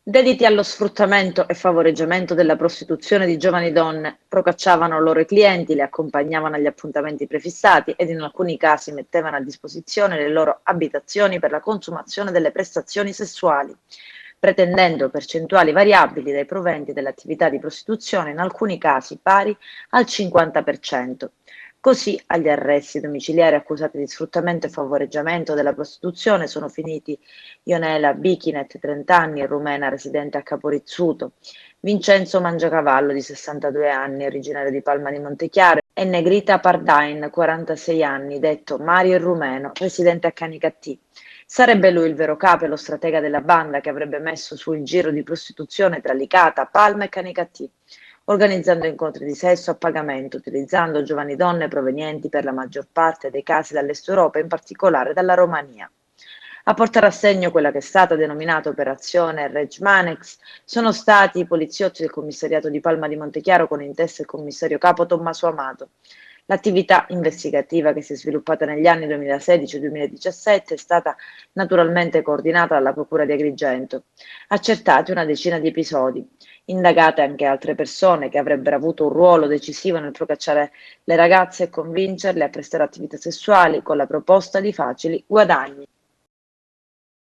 Dediti allo sfruttamento e favoreggiamento della prostituzione di giovani donne, procacciavano loro i clienti, le accompagnavano agli appuntamenti prefissati ed in alcuni casi mettevano a disposizione le loro abitazioni per la consumazione delle prestazioni sessuali, pretendendo percentuali variabili dai proventi dell'attività di prostituzione, in alcuni casi pari al 50%. Così agli arresti domiciliari accusati di sfruttamento e favoreggiamento della prostituzione sono finiti Ionela Bichinet, 30 anni, rumena residente a Caporizzuto, Vincenzo Mangiacavallo, di 62 anni, originario di Palma di Montechiaro, e Negrita Pardain, 46 anni, detto Mario il Rumeno, residente a Canicattì. Sarebbe lui il vero capo e lo stratega della banda che avrebbe messo su il giro di prostituzione tra Licata, Palma e Canicattì, organizzando incontri di sesso a pagamento, utilizzando giovani donne provenienti per la maggior parte dei casi dall'Est Europa, in particolare dalla Romania. A portare a segno quella che è stata denominata Operazione Reg Manex sono stati i poliziotti del commissariato di Palma di Montechiaro con in testa il commissario capo Tommaso Amato. L'attività investigativa che si è sviluppata negli anni 2016-2017 è stata naturalmente coordinata dalla Procura di Agrigento. Accertati una decina di episodi, indagate anche altre persone che avrebbero avuto un ruolo decisivo nel procacciare le ragazze e convincerle a prestare attività sessuali con la proposta di facili guadagni.